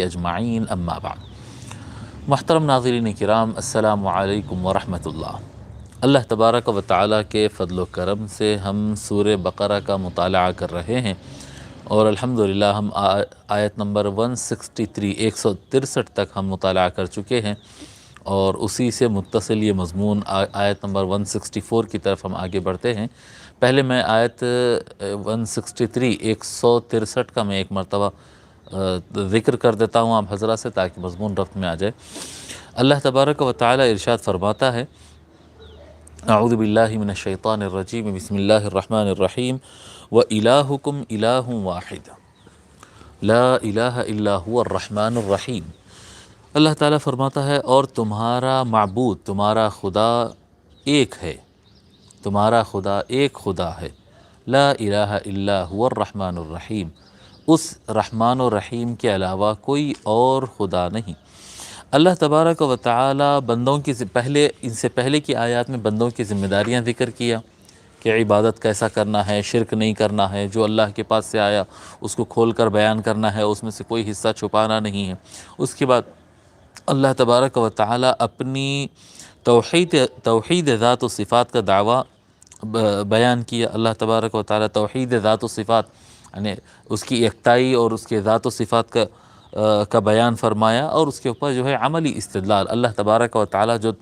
اجمعین اما بعد۔ محترم ناظرین کرام، السلام علیکم ورحمۃ اللہ۔ اللہ تبارک و تعالیٰ کے فضل و کرم سے ہم سورہ بقرہ کا مطالعہ کر رہے ہیں، اور الحمدللہ ہم آیت نمبر 163 تک ہم مطالعہ کر چکے ہیں، اور اسی سے متصل یہ مضمون آیت نمبر 164 کی طرف ہم آگے بڑھتے ہیں۔ پہلے میں آیت 163 کا میں ایک مرتبہ ذکر کر دیتا ہوں آپ حضرات سے، تاکہ مضمون رفت میں آ جائے۔ اللہ تبارک و تعالی ارشاد فرماتا ہے، اعوذ باللہ من الشیطان الرجیم، بسم اللہ الرحمن الرحیم، وَإِلَٰهُكُمْ إِلَٰهٌ وَاحِدٌ لا الہ الا هو الرحمن الرحیم۔ اللہ تعالیٰ فرماتا ہے، اور تمہارا معبود، تمہارا خدا ایک ہے، تمہارا خدا ایک خدا ہے، لا الہ الا هو الرحمن الرحیم، اس رحمان و رحیم کے علاوہ کوئی اور خدا نہیں۔ اللہ تبارک و تعالی بندوں کی ان سے پہلے کی آیات میں بندوں کی ذمہ داریاں ذکر کیا کہ عبادت کیسا کرنا ہے، شرک نہیں کرنا ہے، جو اللہ کے پاس سے آیا اس کو کھول کر بیان کرنا ہے، اس میں سے کوئی حصہ چھپانا نہیں ہے۔ اس کے بعد اللہ تبارک و تعالی اپنی توحید ذات و صفات کا دعویٰ بیان کیا۔ اللہ تبارک و تعالی توحید ذات و صفات یعنی اس کی یکتائی اور اس کے ذات و صفات کا بیان فرمایا، اور اس کے اوپر جو ہے عملی استدلال، اللہ تبارک و تعالی جو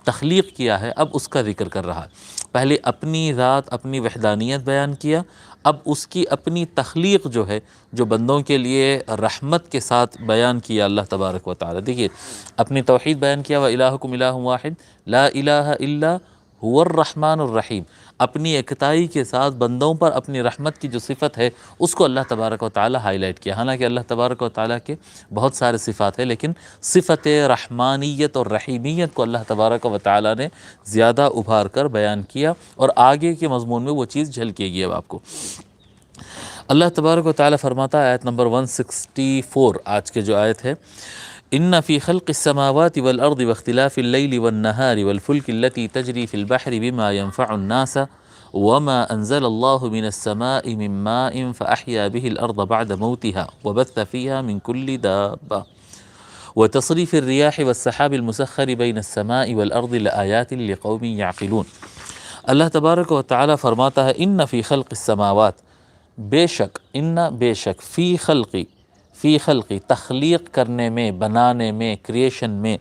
تخلیق کیا ہے اب اس کا ذکر کر رہا ہے۔ پہلے اپنی ذات، اپنی وحدانیت بیان کیا، اب اس کی اپنی تخلیق جو ہے، جو بندوں کے لیے رحمت کے ساتھ بیان کیا اللہ تبارک و تعالی۔ دیکھیے، اپنی توحید بیان کیا، وَإِلَٰهُكُمْ إِلَٰهٌ وَاحِدٌ لا الہ الا هو الرحمن الرحیم، اپنی اکتائی کے ساتھ بندوں پر اپنی رحمت کی جو صفت ہے اس کو اللہ تبارک و تعالی ہائی لائٹ کیا۔ حالانکہ اللہ تبارک و تعالی کے بہت سارے صفات ہیں، لیکن صفت رحمانیت اور رحیمیت کو اللہ تبارک و تعالی نے زیادہ ابھار کر بیان کیا، اور آگے کے مضمون میں وہ چیز جھلکے گی اب آپ کو۔ اللہ تبارک و تعالی فرماتا ہے، آیت نمبر 164 آج کے جو آیت ہے، ان فی خلق السماوات والارض واختلاف اللیل والنہار والفلک التي تجری فی البحر بما ينفع الناس وما انزل اللہ من السماء من ماء فاحیا به الارض بعد موتها وبث فیها من کل دابہ وتصریف الریاح والسحاب المسخر بین السماء والارض لآیات لقوم یعقلون۔ اللہ تبارک و تعالی فرماتا ہے، ان فی خلق السماوات، بے شک فی خلقی تخلیق کرنے میں، بنانے میں، کریشن میں،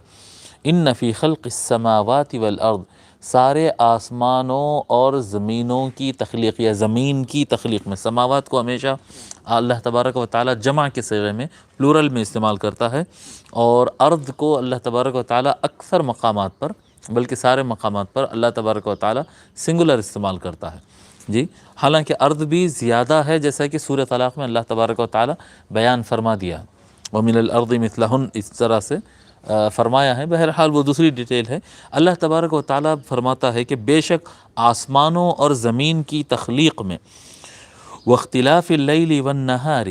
ان فی خلق السماوات والارض، سارے آسمانوں اور زمینوں کی تخلیق یا زمین کی تخلیق میں، سماوات کو ہمیشہ اللہ تبارک و تعالی جمع کے صیغے میں پلورل میں استعمال کرتا ہے، اور ارض کو اللہ تبارک و تعالی اکثر مقامات پر، بلکہ سارے مقامات پر اللہ تبارک و تعالی سنگولر استعمال کرتا ہے۔ جی، حالانکہ ارض بھی زیادہ ہے، جیسا کہ سورہ طلاق میں اللہ تبارک و تعالی بیان فرما دیا، وَمِنَ الْأَرْضِ مِثْلَهُنَّ، اس طرح سے فرمایا ہے۔ بہرحال وہ دوسری ڈیٹیل ہے۔ اللہ تبارک و تعالی فرماتا ہے کہ بے شک آسمانوں اور زمین کی تخلیق میں، واختلاف اللیل والنہار،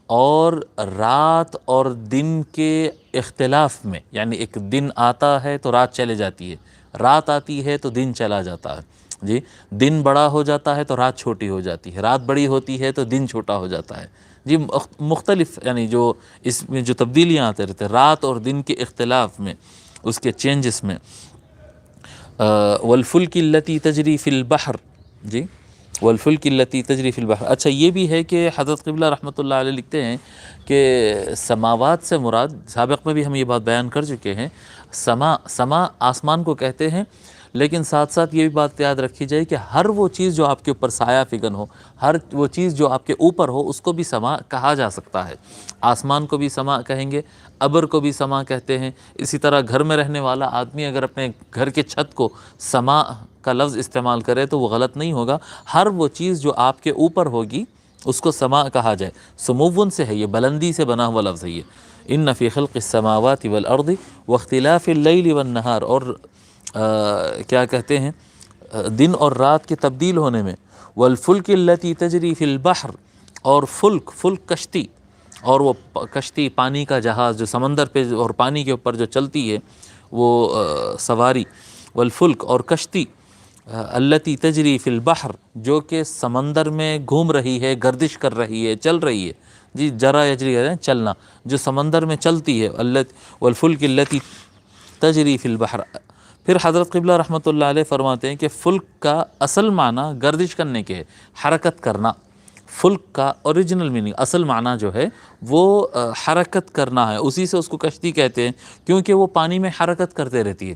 اور رات اور دن کے اختلاف میں، یعنی ایک دن آتا ہے تو رات چلے جاتی ہے، رات آتی ہے تو دن چلا جاتا ہے۔ جی، دن بڑا ہو جاتا ہے تو رات چھوٹی ہو جاتی ہے، رات بڑی ہوتی ہے تو دن چھوٹا ہو جاتا ہے۔ جی، مختلف یعنی جو اس میں جو تبدیلیاں آتے رہتے ہیں رات اور دن کے اختلاف میں، اس کے چینجز میں۔ والفلک التی تجری فی البحر، جی، والفلک التی تجری فی البحر۔ اچھا، یہ بھی ہے کہ حضرت قبلہ رحمۃ اللہ علیہ لکھتے ہیں کہ سماوات سے مراد، سابق میں بھی ہم یہ بات بیان کر چکے ہیں، سما آسمان کو کہتے ہیں، لیکن ساتھ ساتھ یہ بھی بات یاد رکھی جائے کہ ہر وہ چیز جو آپ کے اوپر سایہ فگن ہو، ہر وہ چیز جو آپ کے اوپر ہو، اس کو بھی سما کہا جا سکتا ہے۔ آسمان کو بھی سما کہیں گے، ابر کو بھی سما کہتے ہیں۔ اسی طرح گھر میں رہنے والا آدمی اگر اپنے گھر کے چھت کو سما کا لفظ استعمال کرے تو وہ غلط نہیں ہوگا۔ ہر وہ چیز جو آپ کے اوپر ہوگی اس کو سما کہا جائے۔ سموون سے ہے، یہ بلندی سے بنا ہوا لفظ ہے یہ۔ ان فی خلق السماوات والارض واختلاف اللیل والنہار، اور کیا کہتے ہیں، دن اور رات کے تبدیل ہونے میں، والفلک التی تجری فی البحر، اور فلک کشتی، اور وہ کشتی پانی کا جہاز جو سمندر پہ اور پانی کے اوپر جو چلتی ہے وہ سواری، والفلک، اور کشتی، التی تجری فی البحر، جو کہ سمندر میں گھوم رہی ہے، گردش کر رہی ہے، چل رہی ہے، جی جرا یجری کہتے ہیں چلنا، جو سمندر میں چلتی ہے، والفلک التی تجری فی البحر۔ پھر حضرت قبلہ رحمۃ اللہ علیہ فرماتے ہیں کہ فلک کا اصل معنی گردش کرنے کے ہے، حرکت کرنا۔ فلک کا اوریجنل میننگ، اصل معنی جو ہے وہ حرکت کرنا ہے، اسی سے اس کو کشتی کہتے ہیں، کیونکہ وہ پانی میں حرکت کرتے رہتی ہے،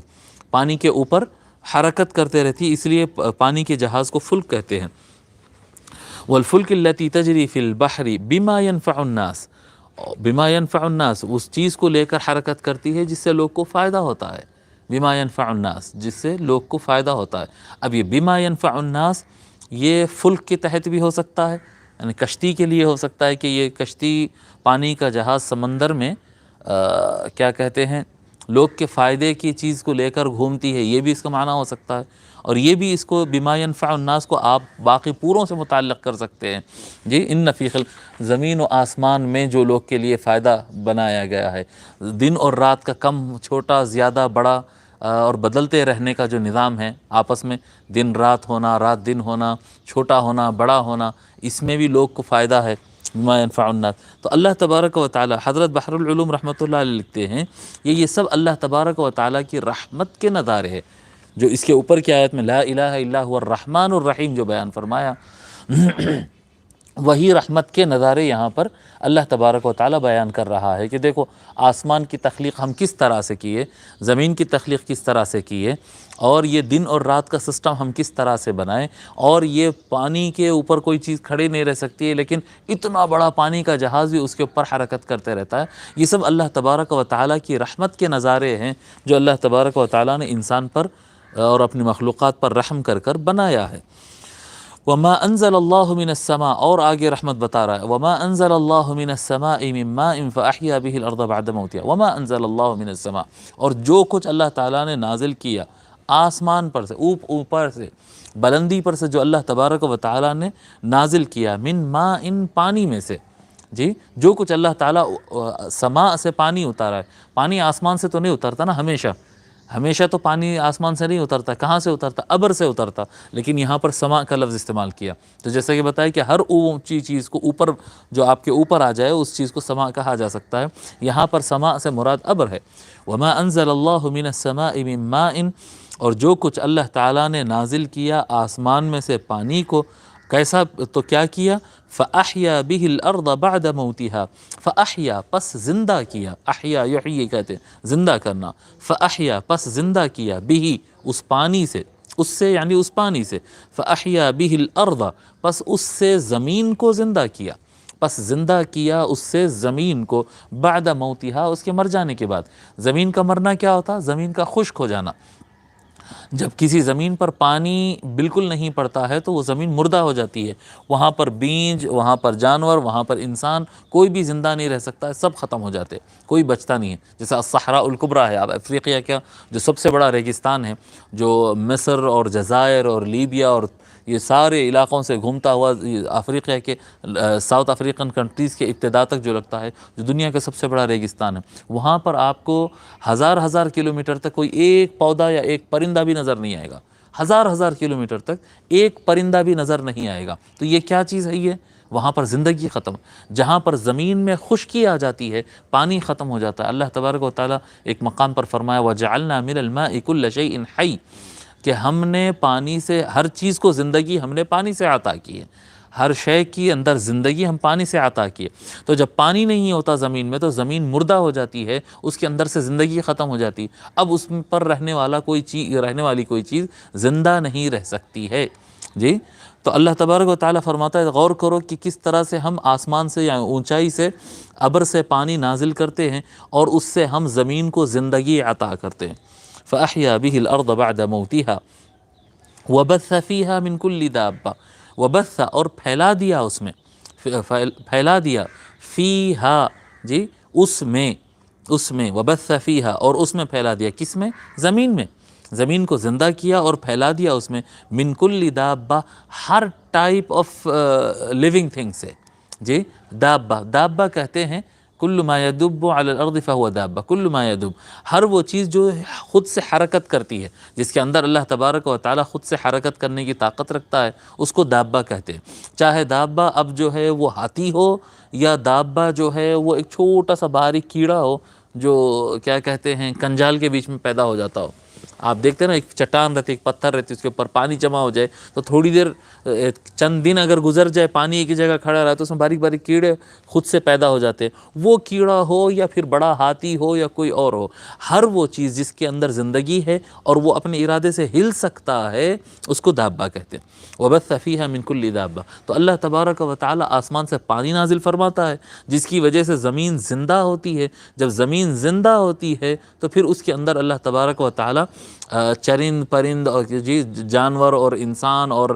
پانی کے اوپر حرکت کرتے رہتی ہے، اس لیے پانی کے جہاز کو فلک کہتے ہیں۔ والفلک التی تجری فی البحر بما ينفع الناس، بما ينفع الناس اس چیز کو لے کر حرکت کرتی ہے جس سے لوگ کو فائدہ ہوتا ہے، بما ينفع الناس جس سے لوگ کو فائدہ ہوتا ہے۔ اب یہ بما ينفع الناس یہ فلک کے تحت بھی ہو سکتا ہے، یعنی کشتی کے لیے ہو سکتا ہے کہ یہ کشتی پانی کا جہاز سمندر میں کیا کہتے ہیں لوگ کے فائدے کی چیز کو لے کر گھومتی ہے، یہ بھی اس کا معنی ہو سکتا ہے۔ اور یہ بھی اس کو بما ينفع الناس کو آپ باقی پوروں سے متعلق کر سکتے ہیں، جی ان فی خلق، زمین و آسمان میں جو لوگ کے لیے فائدہ بنایا گیا ہے، دن اور رات کا کم چھوٹا زیادہ بڑا اور بدلتے رہنے کا جو نظام ہے آپس میں، دن رات ہونا، رات دن ہونا، چھوٹا ہونا بڑا ہونا، اس میں بھی لوگ کو فائدہ ہے، بما ينفع الناس۔ تو اللہ تبارک و تعالی، حضرت بحر العلوم رحمۃ اللہ علیہ لکھتے ہیں یہ سب اللہ تبارک و تعالی کی رحمت کے نظارے ہے، جو اس کے اوپر کی آیت میں لا الہ الا هو الرحمن الرحیم جو بیان فرمایا وہی رحمت کے نظارے یہاں پر اللہ تبارک و تعالی بیان کر رہا ہے کہ دیکھو آسمان کی تخلیق ہم کس طرح سے کیے، زمین کی تخلیق کس طرح سے کیے، اور یہ دن اور رات کا سسٹم ہم کس طرح سے بنائے، اور یہ پانی کے اوپر کوئی چیز کھڑی نہیں رہ سکتی ہے لیکن اتنا بڑا پانی کا جہاز بھی اس کے اوپر حرکت کرتے رہتا ہے۔ یہ سب اللہ تبارک و تعالی کی رحمت کے نظارے ہیں جو اللہ تبارک و تعالی نے انسان پر اور اپنی مخلوقات پر رحم کر کر بنایا ہے۔ وما انزل اللہ من السماء، اور آگے رحمت بتا رہا ہے، وما انزل اللہ من السماء من ماء فاحیا به الارض بعد موتها، وما انزل اللہ من السماء، اور جو کچھ اللہ تعالیٰ نے نازل کیا آسمان پر سے، اوپر سے بلندی پر سے جو اللہ تبارک و تعالیٰ نے نازل کیا، من ماء پانی میں سے، جی جو کچھ اللہ تعالیٰ سماء سے پانی اتارا ہے، پانی آسمان سے تو نہیں اترتا نا، ہمیشہ تو پانی آسمان سے نہیں اترتا، کہاں سے اترتا؟ ابر سے اترتا، لیکن یہاں پر سماء کا لفظ استعمال کیا، تو جیسا کہ بتایا کہ ہر اونچی چیز کو اوپر جو آپ کے اوپر آ جائے اس چیز کو سماء کہا جا سکتا ہے، یہاں پر سماء سے مراد ابر ہے۔ وما انزل اللہ من السماء من ماء، اور جو کچھ اللہ تعالیٰ نے نازل کیا آسمان میں سے پانی کو، کیسا؟ تو کیا کیا؟ فَأَحْيَا بِهِ الْأَرْضَ بَعْدَ مَوْتِهَا، فَأَحْيَا پس زندہ کیا، احیا یحیی کہتے ہیں زندہ کرنا، فَأَحْيَا پس زندہ کیا، بِهِ اس پانی سے، اس سے یعنی اس پانی سے، فَأَحْيَا بِهِ الْأَرْضَ پس اس سے زمین کو زندہ کیا، پس زندہ کیا اس سے زمین کو، بعد موتها اس کے مر جانے کے بعد۔ زمین کا مرنا کیا ہوتا؟ زمین کا خشک ہو جانا۔ جب کسی زمین پر پانی بالکل نہیں پڑتا ہے تو وہ زمین مردہ ہو جاتی ہے، وہاں پر بیج، وہاں پر جانور، وہاں پر انسان، کوئی بھی زندہ نہیں رہ سکتا ہے، سب ختم ہو جاتے، کوئی بچتا نہیں ہے۔ جیسا الصحراء الکبریٰ ہے، اب افریقیہ کا جو سب سے بڑا ریگستان ہے، جو مصر اور جزائر اور لیبیا اور یہ سارے علاقوں سے گھومتا ہوا افریقہ کے ساؤتھ افریقن کنٹریز کے ابتدا تک جو لگتا ہے، جو دنیا کا سب سے بڑا ریگستان ہے، وہاں پر آپ کو ہزار کلومیٹر تک کوئی ایک پودا یا ایک پرندہ بھی نظر نہیں آئے گا، ہزار کلومیٹر تک ایک پرندہ بھی نظر نہیں آئے گا۔ تو یہ کیا چیز ہے؟ یہ وہاں پر زندگی ختم، جہاں پر زمین میں خشکی آ جاتی ہے، پانی ختم ہو جاتا ہے۔ اللہ تبارک و تعالیٰ ایک مقام پر فرمایا وَجَعَلْنَا مِنَ الْمَاءِ كُلَّ شَيْءٍ حَيٍّ، کہ ہم نے پانی سے ہر چیز کو زندگی ہم نے پانی سے عطا کی ہے، ہر شے کی اندر زندگی ہم پانی سے عطا کی ہے۔ تو جب پانی نہیں ہوتا زمین میں تو زمین مردہ ہو جاتی ہے، اس کے اندر سے زندگی ختم ہو جاتی ہے، اب اس پر رہنے والی کوئی چیز زندہ نہیں رہ سکتی ہے، جی۔ تو اللہ تبارک و تعالیٰ فرماتا ہے غور کرو کہ کس طرح سے ہم آسمان سے یا اونچائی سے ابر سے پانی نازل کرتے ہیں اور اس سے ہم زمین کو زندگی عطا کرتے ہیں۔ فَأَحْيَا بِهِ الْأَرْضَ بَعْدَ مَوْتِهَا وَبَثَّ فِيهَا مِن كُلِّ دَابَّةٍ، وَبَثَّ اور پھیلا دیا اس میں، پھیلا دیا، فِيهَا جی اس میں، وَبَثَّ فِيهَا اور اس میں پھیلا دیا، کس میں؟ زمین میں، زمین کو زندہ کیا اور پھیلا دیا اس میں، من کل دابہ ہر ٹائپ آف لیونگ تھنگ سے، جی۔ دابہ کہتے ہیں کل ما یدب علی الارض فهو دابہ، کل ما یدب ہر وہ چیز جو خود سے حرکت کرتی ہے، جس کے اندر اللہ تبارک و تعالیٰ خود سے حرکت کرنے کی طاقت رکھتا ہے، اس کو دابہ کہتے ہیں۔ چاہے دابہ اب جو ہے وہ ہاتھی ہو یا دابہ جو ہے وہ ایک چھوٹا سا باریک کیڑا ہو جو کیا کہتے ہیں کنجال کے بیچ میں پیدا ہو جاتا ہو. آپ دیکھتے ہیں نا، ایک چٹان رہتی، ایک پتھر رہتی، اس کے اوپر پانی جمع ہو جائے تو تھوڑی دیر چند دن اگر گزر جائے، پانی ایک ہی جگہ کھڑا رہا تو اس میں باریک باریک کیڑے خود سے پیدا ہو جاتے ہیں. وہ کیڑا ہو یا پھر بڑا ہاتھی ہو یا کوئی اور ہو، ہر وہ چیز جس کے اندر زندگی ہے اور وہ اپنے ارادے سے ہل سکتا ہے اس کو دابہ کہتے ہیں. وَبَثَّ فِيهَا مِن كُلِّ دَابَّةٍ. تو اللہ تبارک و تعالی آسمان سے پانی نازل فرماتا ہے جس کی وجہ سے زمین زندہ ہوتی ہے. جب زمین زندہ ہوتی ہے تو پھر اس کے اندر اللہ تبارک و تعالی چرند پرند اور جانور اور انسان اور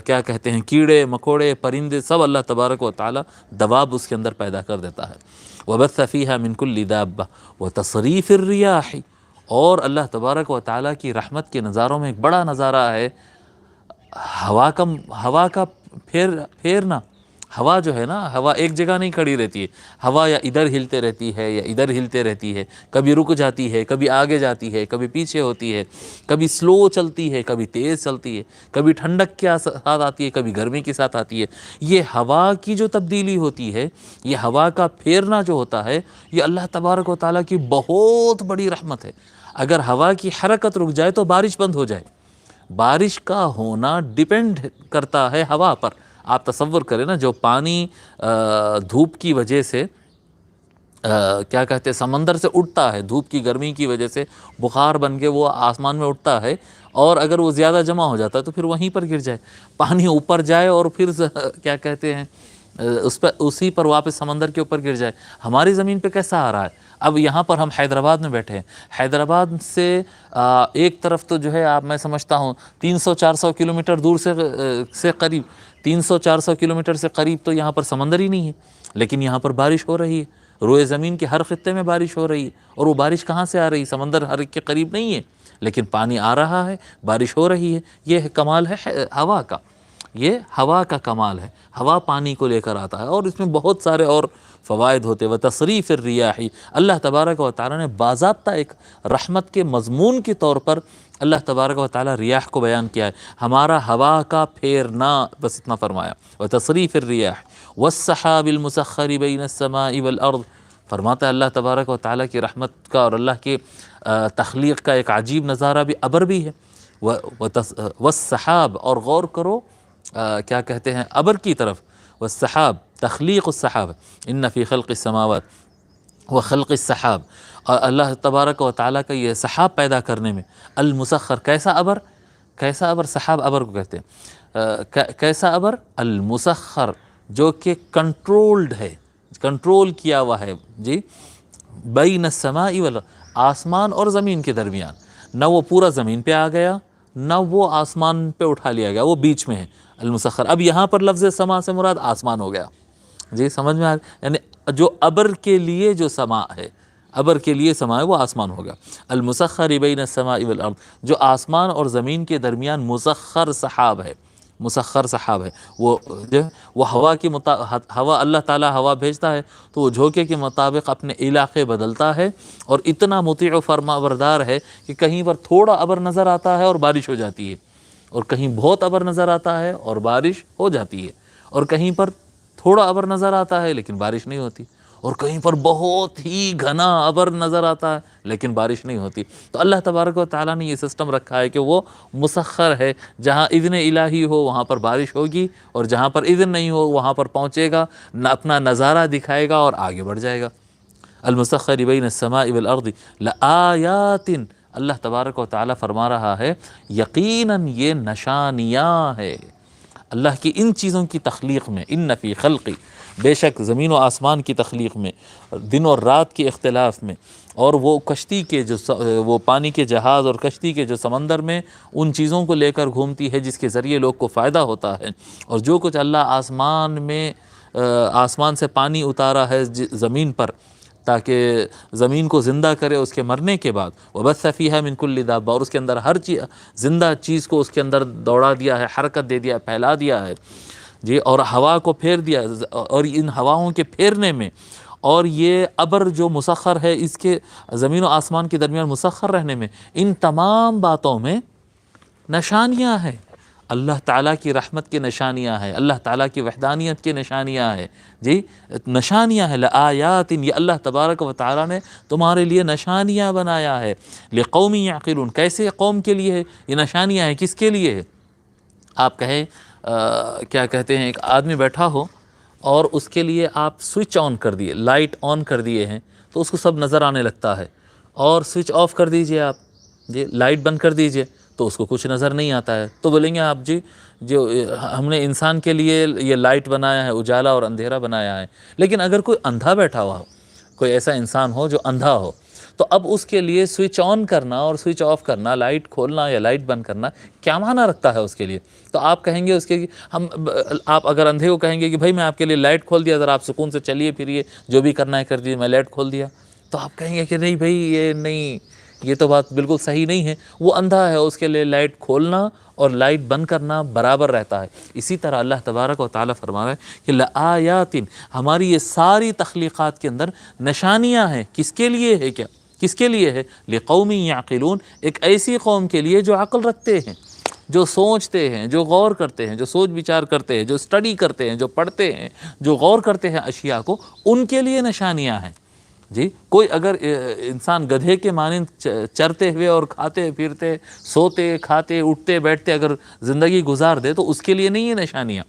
کیا کہتے ہیں کیڑے مکوڑے پرندے سب اللہ تبارک و تعالی دواب اس کے اندر پیدا کر دیتا ہے. وَبَثَّ فِيهَا مِن كُلِّ دَابَّةٍ وَتَصْرِيفِ الرِّيَاحِ. اور اللہ تبارک و تعالی کی رحمت کے نظاروں میں ایک بڑا نظارہ ہے ہوا کا پھیرنا. ہوا جو ہے نا، ہوا ایک جگہ نہیں کھڑی رہتی ہے. ہوا یا ادھر ہلتے رہتی ہے یا ادھر ہلتے رہتی ہے، کبھی رک جاتی ہے، کبھی آگے جاتی ہے، کبھی پیچھے ہوتی ہے، کبھی سلو چلتی ہے، کبھی تیز چلتی ہے، کبھی ٹھنڈک کے ساتھ آتی ہے، کبھی گرمی کے ساتھ آتی ہے. یہ ہوا کی جو تبدیلی ہوتی ہے، یہ ہوا کا پھیرنا جو ہوتا ہے، یہ اللہ تبارک و تعالیٰ کی بہت بڑی رحمت ہے. اگر ہوا کی حرکت رک جائے تو بارش بند ہو جائے. بارش کا ہونا ڈیپینڈ کرتا ہے ہوا پر. آپ تصور کریں نا، جو پانی دھوپ کی وجہ سے کیا کہتے ہیں سمندر سے اٹھتا ہے، دھوپ کی گرمی کی وجہ سے بخار بن کے وہ آسمان میں اٹھتا ہے، اور اگر وہ زیادہ جمع ہو جاتا ہے تو پھر وہیں پر گر جائے، پانی اوپر جائے اور پھر کیا کہتے ہیں اسی پر واپس سمندر کے اوپر گر جائے. ہماری زمین پہ کیسا آ رہا ہے؟ اب یہاں پر ہم حیدرآباد میں بیٹھے ہیں. حیدرآباد سے ایک طرف تو جو ہے میں سمجھتا ہوں 300-400 کلومیٹر دور سے قریب 300-400 کلومیٹر سے قریب تو یہاں پر سمندر ہی نہیں ہے، لیکن یہاں پر بارش ہو رہی ہے. روئے زمین کے ہر خطے میں بارش ہو رہی ہے، اور وہ بارش کہاں سے آ رہی ہے؟ سمندر ہر ایک کے قریب نہیں ہے، لیکن پانی آ رہا ہے، بارش ہو رہی ہے. یہ کمال ہے ہوا کا، یہ ہوا کا کمال ہے. ہوا پانی کو لے کر آتا ہے، اور اس میں بہت سارے اور فوائد ہوتے. وتصریف الریاح. اللہ تبارک و تعالیٰ نے باضابطہ ایک رحمت کے مضمون کے طور پر اللہ تبارک و تعالیٰ ریاح کو بیان کیا ہے، ہمارا ہوا کا پھیرنا، بس اتنا فرمایا. وتصریف الریاح والسحاب المسخر بین السماء والارض. فرماتا ہے اللہ تبارک و تعالیٰ کی رحمت کا اور اللہ کے تخلیق کا ایک عجیب نظارہ بھی ابر بھی ہے. والسحاب، اور غور کرو کیا کہتے ہیں ابر کی طرف. والسحاب تخلیق السحاب ان فی خلق السماوات وخلق السحاب. اور اللہ تبارک و تعالیٰ کا یہ سحاب پیدا کرنے میں المسخر. کیسا ابر؟ کیسا ابر؟ سحاب ابر کو کہتے ہیں. کیسا ابر؟ المسخر، جو کہ کنٹرولڈ ہے، کنٹرول کیا ہوا ہے جی. بین السماء والارض، آسمان اور زمین کے درمیان. نہ وہ پورا زمین پہ آ گیا، نہ وہ آسمان پہ اٹھا لیا گیا، وہ بیچ میں ہے المسخر. اب یہاں پر لفظ سما سے مراد آسمان ہو گیا جی، سمجھ میں آ گیا؟ یعنی جو ابر کے لیے جو سما ہے، ابر کے لیے سما ہے، وہ آسمان ہوگا. المسخر بین السماء والارض، جو آسمان اور زمین کے درمیان مسخر سحاب ہے. مسخر سحاب ہے وہ ہوا کی ہوا، اللہ تعالیٰ ہوا بھیجتا ہے تو وہ جھونکے کے مطابق اپنے علاقے بدلتا ہے، اور اتنا مطیع و فرما بردار ہے کہ کہیں پر تھوڑا ابر نظر آتا ہے اور بارش ہو جاتی ہے، اور کہیں بہت ابر نظر آتا ہے اور بارش ہو جاتی ہے، اور کہیں پر تھوڑا ابر نظر آتا ہے لیکن بارش نہیں ہوتی، اور کہیں پر بہت ہی گھنا ابر نظر آتا ہے لیکن بارش نہیں ہوتی. تو اللہ تبارک و تعالیٰ نے یہ سسٹم رکھا ہے کہ وہ مسخر ہے. جہاں اذن الہی ہو وہاں پر بارش ہوگی، اور جہاں پر اذن نہیں ہو وہاں پر پہنچے گا، اپنا نظارہ دکھائے گا اور آگے بڑھ جائے گا. المسخر بین السماء والارض لآیات. اللہ تبارک و تعالیٰ فرما رہا ہے یقیناً یہ نشانیاں ہے اللہ کی ان چیزوں کی تخلیق میں. ان فی خلقی، بے شک زمین و آسمان کی تخلیق میں، دن اور رات کے اختلاف میں، اور وہ کشتی کے وہ پانی کے جہاز اور کشتی کے جو سمندر میں ان چیزوں کو لے کر گھومتی ہے جس کے ذریعے لوگ کو فائدہ ہوتا ہے، اور جو کچھ اللہ آسمان سے پانی اتارا ہے زمین پر تاکہ زمین کو زندہ کرے اس کے مرنے کے بعد. وَبَثَّ فِيهَا مِن كُلِّ دَابَّةٍ. اور اس کے اندر ہر زندہ چیز کو اس کے اندر دوڑا دیا ہے، حرکت دے دیا، پھیلا دیا ہے جی، اور ہوا کو پھیر دیا. اور ان ہواؤں کے پھیرنے میں اور یہ ابر جو مسخر ہے اس کے زمین و آسمان کے درمیان مسخر رہنے میں، ان تمام باتوں میں نشانیاں ہیں. اللہ تعالیٰ کی رحمت کی نشانیاں ہیں، اللہ تعالیٰ کی وحدانیت کی نشانیاں ہیں، جی نشانیاں ہیں، لآیات، یہ اللہ تبارک و تعالیٰ نے تمہارے لیے نشانیاں بنایا ہے، لقوم یعقلون، کیسے قوم کے لیے ہے یہ نشانیاں ہیں، کس کے لیے ہے؟ آپ کہیں کیا کہتے ہیں، ایک آدمی بیٹھا ہو اور اس کے لیے آپ سوئچ آن کر دیے، لائٹ آن کر دیے ہیں تو اس کو سب نظر آنے لگتا ہے، اور سوئچ آف کر دیجئے آپ، جی لائٹ بند کر دیجئے تو اس کو کچھ نظر نہیں آتا ہے، تو بولیں گے آپ جی جو ہم نے انسان کے لیے یہ لائٹ بنایا ہے، اجالا اور اندھیرا بنایا ہے، لیکن اگر کوئی اندھا بیٹھا ہوا ہو، کوئی ایسا انسان ہو جو اندھا ہو، تو اب اس کے لیے سوئچ آن کرنا اور سوئچ آف کرنا، لائٹ کھولنا یا لائٹ بند کرنا کیا معنی رکھتا ہے اس کے لیے؟ تو آپ کہیں گے اس کے آپ اگر اندھے کو کہیں گے کہ بھائی میں آپ کے لیے لائٹ کھول دیا، ذرا آپ سکون سے چلیے پھریے، جو بھی کرنا ہے کر دیجیے، میں لائٹ کھول دیا، تو آپ کہیں گے کہ نہیں بھائی یہ نہیں، یہ تو بات بالکل صحیح نہیں ہے، وہ اندھا ہے، اس کے لیے لائٹ کھولنا اور لائٹ بند کرنا برابر رہتا ہے۔ اسی طرح اللہ تبارک و تعالیٰ فرما رہا ہے کہ لآیات، ہماری یہ ساری تخلیقات کے اندر نشانیاں ہیں، کس کے لیے ہے؟ کیا کس کے لیے ہے؟ لقوم یعقلون، ایک ایسی قوم کے لیے جو عقل رکھتے ہیں، جو سوچتے ہیں، جو غور کرتے ہیں، جو سوچ بچار کرتے ہیں، جو اسٹڈی کرتے ہیں، جو پڑھتے ہیں، جو غور کرتے ہیں اشیاء کو، ان کے لیے نشانیاں ہیں۔ جی کوئی اگر انسان گدھے کے مانند چرتے ہوئے اور کھاتے پھرتے، سوتے کھاتے اٹھتے بیٹھتے اگر زندگی گزار دے تو اس کے لیے نہیں ہے نشانیاں۔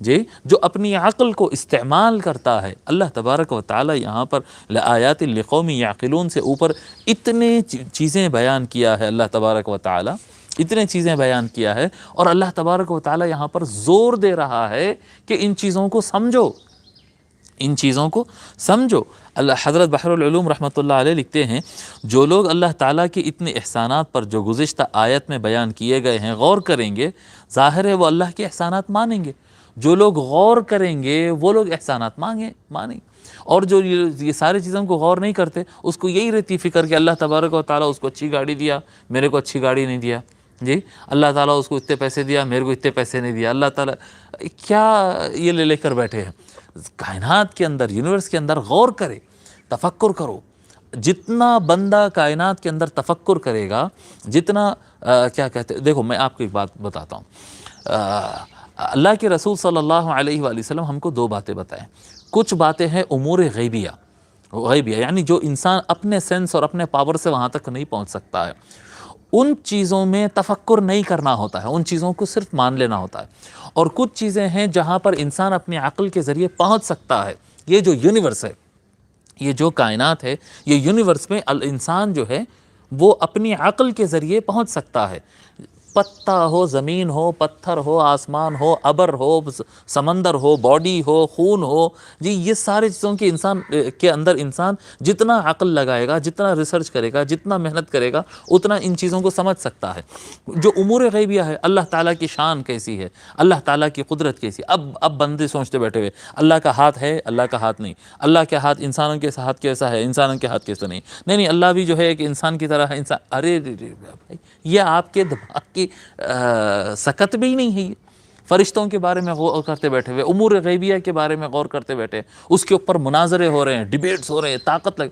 جی جو اپنی عقل کو استعمال کرتا ہے، اللہ تبارک و تعالی یہاں پر لآیات لقوم یعقلون سے اوپر اتنے چیزیں بیان کیا ہے، اللہ تبارک و تعالی اتنے چیزیں بیان کیا ہے، اور اللہ تبارک و تعالی یہاں پر زور دے رہا ہے کہ ان چیزوں کو سمجھو، ان چیزوں کو سمجھو۔ اللہ حضرت بحر العلوم رحمۃ اللہ علیہ لکھتے ہیں، جو لوگ اللہ تعالیٰ کی اتنے احسانات پر جو گزشتہ آیت میں بیان کیے گئے ہیں غور کریں گے، ظاہر ہے وہ اللہ کے احسانات مانیں گے۔ جو لوگ غور کریں گے وہ لوگ احسانات مانیں، اور جو یہ ساری چیزوں کو غور نہیں کرتے، اس کو یہی رہتی فکر کہ اللہ تبارک و تعالیٰ اس کو اچھی گاڑی دیا، میرے کو اچھی گاڑی نہیں دیا، جی اللہ تعالیٰ اس کو اتنے پیسے دیا، میرے کو اتنے پیسے نہیں دیا، اللہ تعالیٰ کیا یہ لے کر بیٹھے ہیں۔ کائنات کے اندر، یونیورس کے اندر غور کرے، تفکر کرو۔ جتنا بندہ کائنات کے اندر تفکر کرے گا، جتنا کیا کہتے ہیں، دیکھو میں آپ کو ایک بات بتاتا ہوں۔ اللہ کے رسول صلی اللہ علیہ وآلہ وسلم ہم کو دو باتیں بتائیں۔ کچھ باتیں ہیں امور غیبیہ، یعنی جو انسان اپنے سینس اور اپنے پاور سے وہاں تک نہیں پہنچ سکتا ہے، ان چیزوں میں تفکر نہیں کرنا ہوتا ہے، ان چیزوں کو صرف مان لینا ہوتا ہے۔ اور کچھ چیزیں ہیں جہاں پر انسان اپنی عقل کے ذریعے پہنچ سکتا ہے۔ یہ جو یونیورس ہے، یہ جو کائنات ہے، یہ یونیورس میں انسان جو ہے وہ اپنی عقل کے ذریعے پہنچ سکتا ہے۔ پتا ہو، زمین ہو، پتھر ہو، آسمان ہو، ابر ہو، سمندر ہو، باڈی ہو، خون ہو، جی یہ سارے چیزوں کے انسان کے اندر انسان جتنا عقل لگائے گا، جتنا ریسرچ کرے گا، جتنا محنت کرے گا، اتنا ان چیزوں کو سمجھ سکتا ہے۔ جو امور غیبیہ ہے، اللہ تعالیٰ کی شان کیسی ہے، اللہ تعالیٰ کی قدرت کیسی ہے، اب بندے سوچتے بیٹھے ہوئے اللہ کا ہاتھ ہے، اللہ کا ہاتھ نہیں، اللہ کے ہاتھ انسانوں کے ہاتھ کیسا ہے، انسانوں کے ہاتھ کیسا نہیں، اللہ بھی جو ہے ایک انسان کی طرح ہے، انسان، ارے بھائی یہ آپ کے دماغ کی سکت بھی نہیں ہے۔ یہ فرشتوں کے بارے میں غور کرتے بیٹھے ہوئے، امور غیبیہ کے بارے میں غور کرتے بیٹھے، اس کے اوپر مناظرے ہو رہے ہیں، ڈیبیٹس ہو رہے ہیں، طاقت لگ،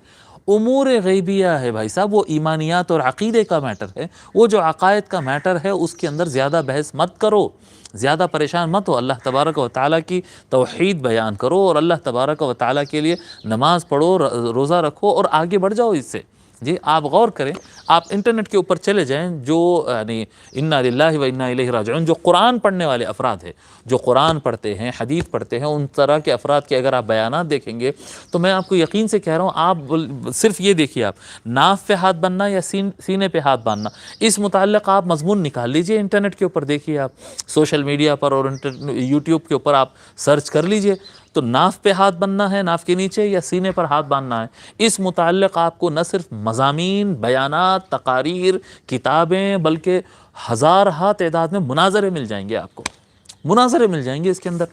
امور غیبیہ ہے بھائی صاحب، وہ ایمانیات اور عقیدے کا میٹر ہے، وہ جو عقائد کا میٹر ہے اس کے اندر زیادہ بحث مت کرو، زیادہ پریشان مت ہو، اللہ تبارک و تعالیٰ کی توحید بیان کرو، اور اللہ تبارک و تعالیٰ کے لیے نماز پڑھو، روزہ رکھو، اور آگے بڑھ جاؤ اس سے۔ جی آپ غور کریں، آپ انٹرنیٹ کے اوپر چلے جائیں، جو یعنی انا للہ و انا الیہ راجعون، جو قرآن پڑھنے والے افراد ہیں، جو قرآن پڑھتے ہیں، حدیث پڑھتے ہیں، ان طرح کے افراد کے اگر آپ بیانات دیکھیں گے تو میں آپ کو یقین سے کہہ رہا ہوں، آپ صرف یہ دیکھیے، آپ ناف پہ ہاتھ باندھنا یا سینے پہ ہاتھ باندھنا، اس متعلق آپ مضمون نکال لیجئے، انٹرنیٹ کے اوپر دیکھیے، آپ سوشل میڈیا پر اور یوٹیوب کے اوپر آپ سرچ کر لیجئے، تو ناف پہ ہاتھ باندھنا ہے، ناف کے نیچے، یا سینے پر ہاتھ باندھنا ہے، اس متعلق آپ کو نہ صرف مضامین، بیانات، تقاریر، کتابیں، بلکہ ہزارہا تعداد میں مناظرے مل جائیں گے، آپ کو مناظرے مل جائیں گے اس کے اندر۔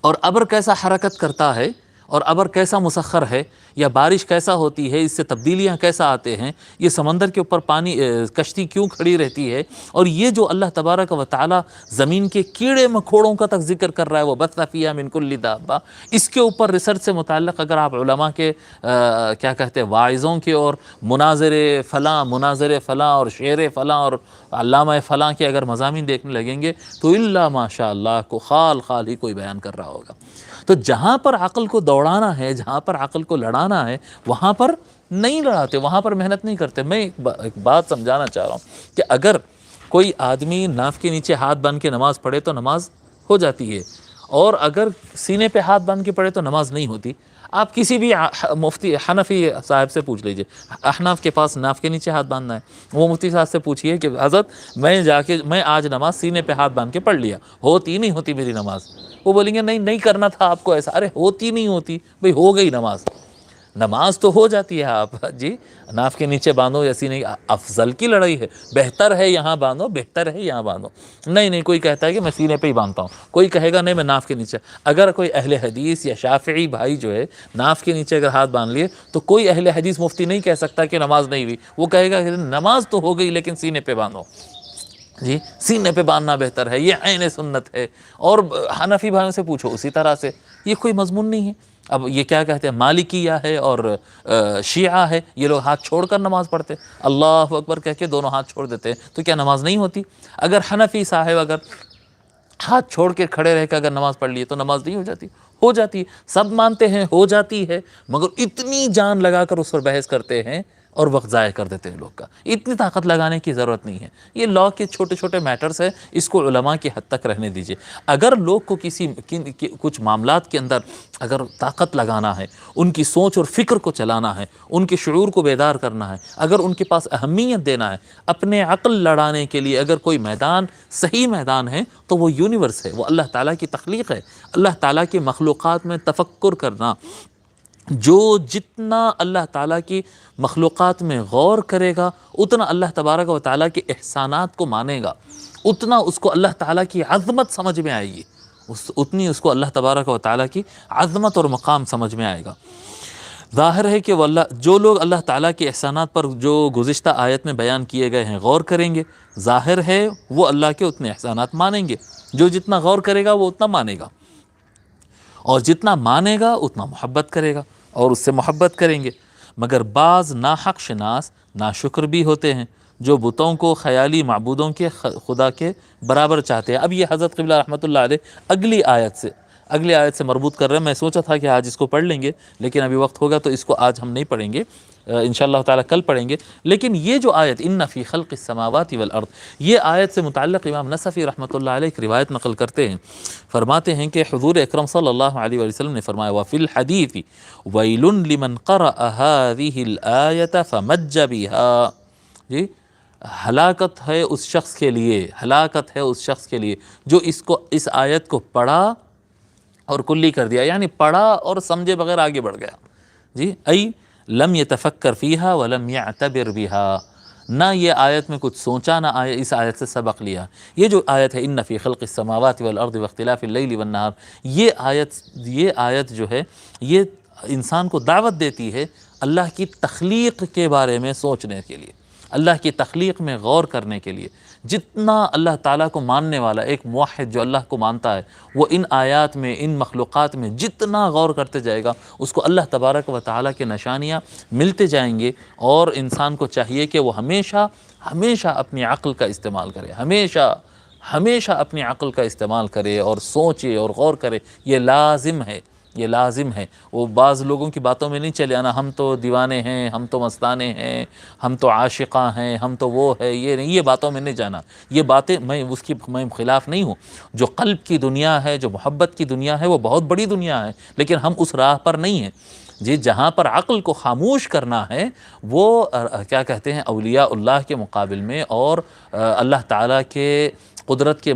اور ابر کیسا حرکت کرتا ہے اور ابر کیسا مسخر ہے، یا بارش کیسا ہوتی ہے، اس سے تبدیلیاں کیسا آتے ہیں، یہ سمندر کے اوپر پانی کشتی کیوں کھڑی رہتی ہے، اور یہ جو اللہ تبارک و تعالی زمین کے کیڑے مکوڑوں کا تک ذکر کر رہا ہے، وہ بث فیہا من کل دابہ، اس کے اوپر ریسرچ سے متعلق اگر آپ علماء کے کیا کہتے ہیں واعظوں کے اور مناظر فلاں اور شعر فلاں اور علامہ فلاں کے اگر مضامین دیکھنے لگیں گے تو الا ماشاء اللہ کو خال ہی کوئی بیان کر رہا ہوگا۔ تو جہاں پر عقل کو دوڑانا ہے، جہاں پر عقل کو لڑانا ہے، وہاں پر نہیں لڑاتے، وہاں پر محنت نہیں کرتے۔ میں ایک بات سمجھانا چاہ رہا ہوں کہ اگر کوئی آدمی ناف کے نیچے ہاتھ باندھ کے نماز پڑھے تو نماز ہو جاتی ہے، اور اگر سینے پہ ہاتھ باندھ کے پڑھے تو نماز نہیں ہوتی۔ آپ کسی بھی مفتی حنفی صاحب سے پوچھ لیجئے، احناف کے پاس ناف کے نیچے ہاتھ باندھنا ہے، وہ مفتی صاحب سے پوچھئے کہ حضرت میں آج نماز سینے پہ ہاتھ باندھ کے پڑھ لیا، ہوتی نہیں ہوتی میری نماز؟ وہ بولیں گے نہیں کرنا تھا آپ کو ایسا۔ ارے ہوتی نہیں ہوتی بھئی، ہو گئی نماز، نماز تو ہو جاتی ہے۔ آپ جی ناف کے نیچے باندھو یا سینے، افضل کی لڑائی ہے، بہتر ہے یہاں باندھو، بہتر ہے یہاں باندھو۔ نہیں کوئی کہتا ہے کہ میں سینے پہ ہی باندھتا ہوں، کوئی کہے گا نہیں میں ناف کے نیچے۔ اگر کوئی اہل حدیث یا شافعی بھائی جو ہے ناف کے نیچے اگر ہاتھ باندھ لیے تو کوئی اہل حدیث مفتی نہیں کہہ سکتا کہ نماز نہیں ہوئی، وہ کہے گا کہ نماز تو ہو گئی لیکن سینے پہ باندھو۔ جی سینے پہ باندھنا بہتر ہے، یہ عین سنت ہے۔ اور حنفی بھائیوں سے پوچھو اسی طرح سے، یہ کوئی مضمون نہیں ہے۔ اب یہ کیا کہتے ہیں، مالکیہ ہے اور شیعہ ہے، یہ لوگ ہاتھ چھوڑ کر نماز پڑھتے، اللہ اکبر کہہ کے دونوں ہاتھ چھوڑ دیتے ہیں، تو کیا نماز نہیں ہوتی؟ اگر حنفی صاحب اگر ہاتھ چھوڑ کے کھڑے رہ کے اگر نماز پڑھ لیے تو نماز نہیں ہو جاتی؟ ہو جاتی ہے، سب مانتے ہیں ہو جاتی ہے، مگر اتنی جان لگا کر اس پر بحث کرتے ہیں اور وقت ضائع کر دیتے ہیں لوگ کا۔ اتنی طاقت لگانے کی ضرورت نہیں ہے، یہ لا کے چھوٹے چھوٹے میٹرز ہیں، اس کو علماء کی حد تک رہنے دیجئے۔ اگر لوگ کو کچھ معاملات کے اندر اگر طاقت لگانا ہے، ان کی سوچ اور فکر کو چلانا ہے، ان کے شعور کو بیدار کرنا ہے، اگر ان کے پاس اہمیت دینا ہے، اپنے عقل لڑانے کے لیے اگر کوئی میدان صحیح میدان ہے تو وہ یونیورس ہے، وہ اللہ تعالیٰ کی تخلیق ہے، اللہ تعالیٰ کی مخلوقات میں تفکر کرنا۔ جو جتنا اللہ تعالیٰ کی مخلوقات میں غور کرے گا اتنا اللہ تبارک و تعالیٰ کے احسانات کو مانے گا، اتنا اس کو اللہ تعالیٰ کی عظمت سمجھ میں آئے گی، اتنی اس کو اللہ تبارک و تعالیٰ کی عظمت اور مقام سمجھ میں آئے گا۔ ظاہر ہے کہ جو لوگ اللہ تعالیٰ کے احسانات پر جو گزشتہ آیت میں بیان کیے گئے ہیں غور کریں گے، ظاہر ہے وہ اللہ کے اتنے احسانات مانیں گے۔ جو جتنا غور کرے گا وہ اتنا مانے گا، اور جتنا مانے گا اتنا محبت کرے گا اور اس سے محبت کریں گے۔ مگر بعض ناحق شناس ناشکر بھی ہوتے ہیں جو بتوں کو خیالی معبودوں کے خدا کے برابر چاہتے ہیں۔ اب یہ حضرت قبلہ رحمۃ اللہ علیہ اگلی آیت سے مربوط کر رہے ہیں۔ میں سوچا تھا کہ آج اس کو پڑھ لیں گے، لیکن ابھی وقت ہوگا تو اس کو آج ہم نہیں پڑھیں گے، انشاءاللہ تعالیٰ کل پڑھیں گے۔ لیکن یہ جو آیت ان فی خلق السماوات والارض، یہ آیت سے متعلق امام نصفی رحمۃ اللہ علیہ ایک روایت نقل کرتے ہیں، فرماتے ہیں کہ حضور اکرم صلی اللہ علیہ وسلم نے فرمایا وفی الحدیث ویل لمن قرأ هذه الآیۃ فمج بها، جی ہلاکت ہے اس شخص کے لیے جو اس آیت کو پڑھا اور کلی کر دیا، یعنی پڑھا اور سمجھے بغیر آگے بڑھ گیا۔ جی ای لم یتفکر فیہا ولم یعتبر بہا، نہ یہ آیت میں کچھ سوچا، نہ اس آیت سے سبق لیا۔ یہ جو آیت ہے ان فی خلق السماوات والارض واختلاف اللیل والنہار، یہ آیت جو ہے یہ انسان کو دعوت دیتی ہے اللہ کی تخلیق کے بارے میں سوچنے کے لیے، اللہ کی تخلیق میں غور کرنے کے لیے۔ جتنا اللہ تعالیٰ کو ماننے والا ایک موحد جو اللہ کو مانتا ہے، وہ ان آیات میں، ان مخلوقات میں جتنا غور کرتے جائے گا اس کو اللہ تبارک و تعالیٰ کے نشانیاں ملتے جائیں گے، اور انسان کو چاہیے کہ وہ ہمیشہ اپنی عقل کا استعمال کرے، ہمیشہ اپنی عقل کا استعمال کرے اور سوچے اور غور کرے۔ یہ لازم ہے۔ وہ بعض لوگوں کی باتوں میں نہیں چلے آنا، ہم تو دیوانے ہیں، ہم تو مستانے ہیں، ہم تو عاشقاں ہیں، ہم تو وہ ہے، یہ نہیں، یہ باتوں میں نہیں جانا۔ یہ باتیں میں خلاف نہیں ہوں۔ جو قلب کی دنیا ہے، جو محبت کی دنیا ہے، وہ بہت بڑی دنیا ہے، لیکن ہم اس راہ پر نہیں ہیں۔ جی جہاں پر عقل کو خاموش کرنا ہے وہ کیا کہتے ہیں اولیاء اللہ کے مقابل میں اور اللہ تعالیٰ کے قدرت کے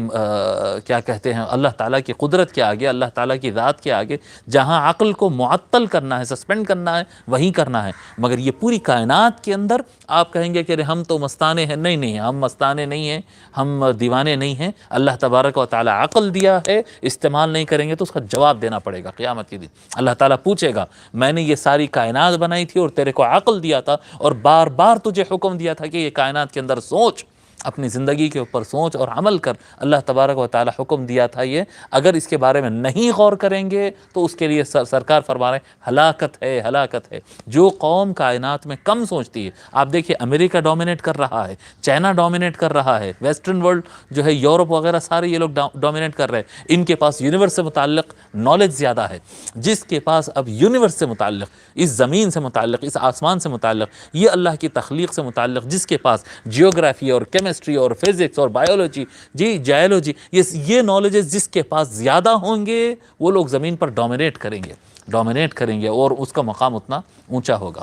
کیا کہتے ہیں، اللہ تعالیٰ کی قدرت کے آگے، اللہ تعالیٰ کی ذات کے آگے جہاں عقل کو معطل کرنا ہے، سسپینڈ کرنا ہے، وہیں کرنا ہے۔ مگر یہ پوری کائنات کے اندر آپ کہیں گے کہ ہم تو مستانے ہیں، نہیں نہیں، ہم مستانے نہیں ہیں، ہم دیوانے نہیں ہیں۔ اللہ تبارک و تعالیٰ عقل دیا ہے، استعمال نہیں کریں گے تو اس کا جواب دینا پڑے گا قیامت کے دن۔ اللہ تعالیٰ پوچھے گا، میں نے یہ ساری کائنات بنائی تھی اور تیرے کو عقل دیا تھا اور بار بار تجھے حکم دیا تھا کہ یہ کائنات کے اندر سوچ، اپنی زندگی کے اوپر سوچ اور عمل کر۔ اللہ تبارک و تعالی حکم دیا تھا یہ، اگر اس کے بارے میں نہیں غور کریں گے تو اس کے لیے سرکار فرما رہے ہیں ہلاکت ہے، ہلاکت ہے۔ جو قوم کائنات میں کم سوچتی ہے، آپ دیکھیں امریکہ ڈومینیٹ کر رہا ہے، چائنا ڈومینیٹ کر رہا ہے، ویسٹرن ورلڈ جو ہے یورپ وغیرہ سارے یہ لوگ ڈومینیٹ کر رہے ہیں۔ ان کے پاس یونیورس سے متعلق نالج زیادہ ہے۔ جس کے پاس اب یونیورس سے متعلق، اس زمین سے متعلق، اس آسمان سے متعلق، یہ اللہ کی تخلیق سے متعلق جس کے پاس جیوگرافی اور کیمسٹری اور فزکس اور بایولوجی، جائیولوجی، یہ نالجز جس کے پاس زیادہ ہوں گے وہ لوگ زمین پر ڈومینیٹ کریں گے اور اس کا مقام اتنا اونچا ہوگا۔